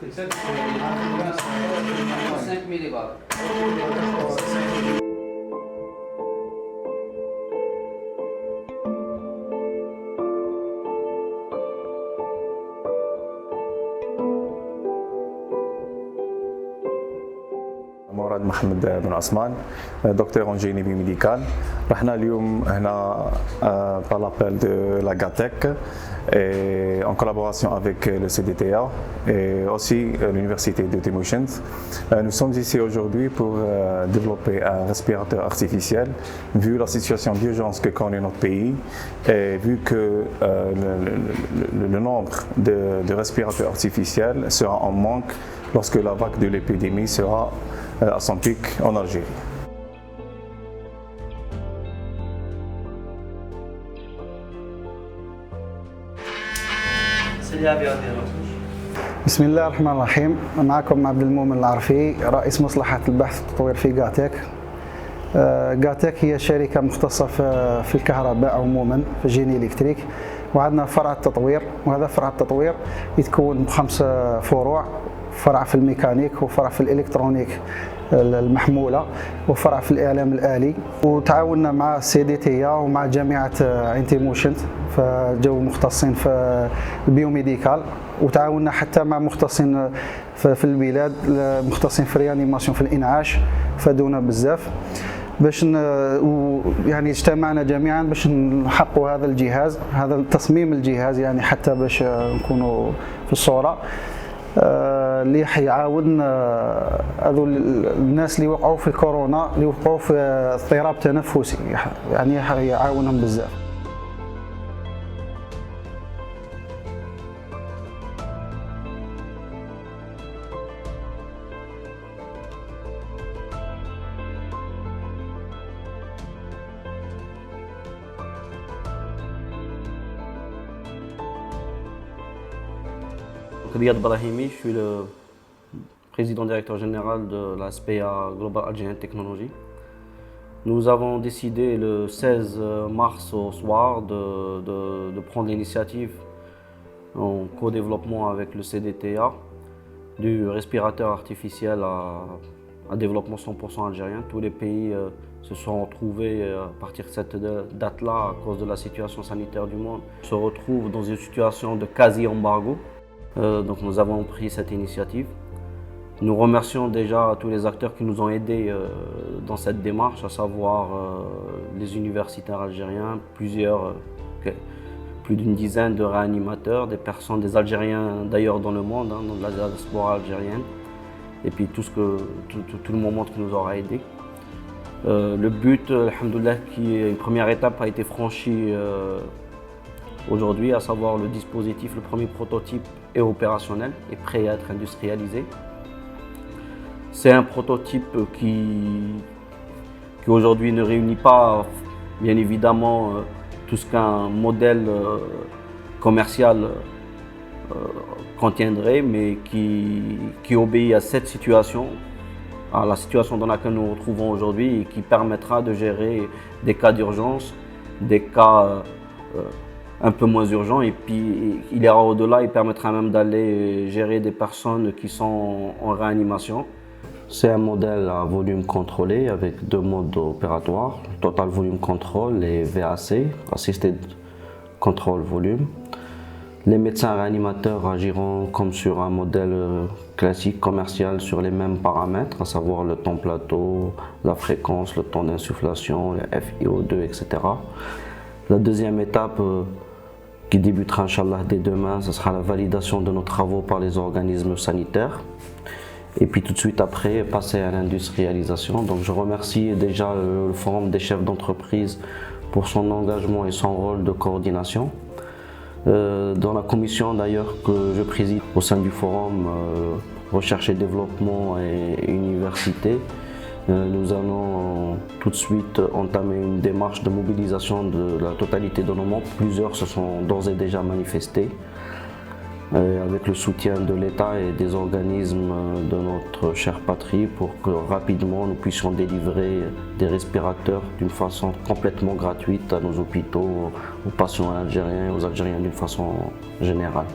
5 millibars. مراد محمد بن عثمان دكتور en génie biomédical. رحنا اليوم هنا par l'appel de la GATEC et en collaboration avec le CDTA et aussi l'université de Tymoshensk. Nous sommes ici aujourd'hui pour développer un respirateur artificiel vu la situation d'urgence que connaît notre pays et vu que le nombre de respirateurs artificiels sera en manque lorsque la vague de l'épidémie sera à son pic en Algérie. بسم الله الرحمن الرحيم. معكم عبد المؤمن العرفي رئيس مصلحة البحث والتطوير في جاتك. جاتك هي شركة مختصة في الكهرباء عموما في الجيني إلكتريك، وعندنا فرع التطوير، وهذا فرع التطوير يتكون ب5 فروع: فرع في الميكانيك، وفرع في الإلكترونيك المحمولة، وفرع في الإعلام الآلي. وتعاوننا مع CDTA ومع جامعة عين تيموشنت فجو مختصين في البيوميديكال، وتعاوننا حتى مع مختصين في البلاد مختصين في الريانيماسيون في الإنعاش، فادونا بزاف باش يعني اجتمعنا جميعا باش نحققوا هذا الجهاز، هذا تصميم الجهاز، يعني حتى باش نكونوا في الصورة اللي حيعاون هذول الناس اللي وقعوا في الكورونا، اللي وقعوا في اضطراب تنفسي، يعني حيعاونهم بزاف. Riyad Brahimi, je suis le président directeur général de la SPA Global Algerian Technology. Nous avons décidé le 16 mars au soir de prendre l'initiative en co-développement avec le CDTA du respirateur artificiel à développement 100% algérien. Tous les pays se sont retrouvés à partir de cette date-là, à cause de la situation sanitaire du monde, se retrouvent dans une situation de quasi-embargo. Donc nous avons pris cette initiative. Nous remercions déjà tous les acteurs qui nous ont aidés dans cette démarche, à savoir les universitaires algériens, plus d'une dizaine de réanimateurs, des personnes, des Algériens d'ailleurs dans le monde, dans la diaspora algérienne, et puis tout le monde qui nous aura aidés. Le but, alhamdoulilah, une première étape a été franchie aujourd'hui, à savoir le dispositif, le premier prototype est opérationnel et prêt à être industrialisé. C'est un prototype qui aujourd'hui ne réunit pas, bien évidemment, tout ce qu'un modèle commercial contiendrait, mais qui obéit à cette situation, à la situation dans laquelle nous nous retrouvons aujourd'hui, et qui permettra de gérer des cas d'urgence, des cas un peu moins urgent, et puis il ira au-delà, il permettra même d'aller gérer des personnes qui sont en réanimation. C'est un modèle à volume contrôlé avec 2 modes opératoires, Total Volume Control et VAC, Assisted Control Volume. Les médecins réanimateurs agiront comme sur un modèle classique commercial sur les mêmes paramètres, à savoir le temps plateau, la fréquence, le temps d'insufflation, le FiO2, etc. La deuxième étape qui débutera Inch'Allah dès demain, ce sera la validation de nos travaux par les organismes sanitaires. Et puis tout de suite après, passer à l'industrialisation. Donc je remercie déjà le Forum des chefs d'entreprise pour son engagement et son rôle de coordination. Dans la commission d'ailleurs que je préside au sein du Forum Recherche et Développement et Université, nous allons tout de suite entamer une démarche de mobilisation de la totalité de nos membres. Plusieurs se sont d'ores et déjà manifestés avec le soutien de l'État et des organismes de notre chère patrie pour que rapidement nous puissions délivrer des respirateurs d'une façon complètement gratuite à nos hôpitaux, aux patients algériens et aux Algériens d'une façon générale.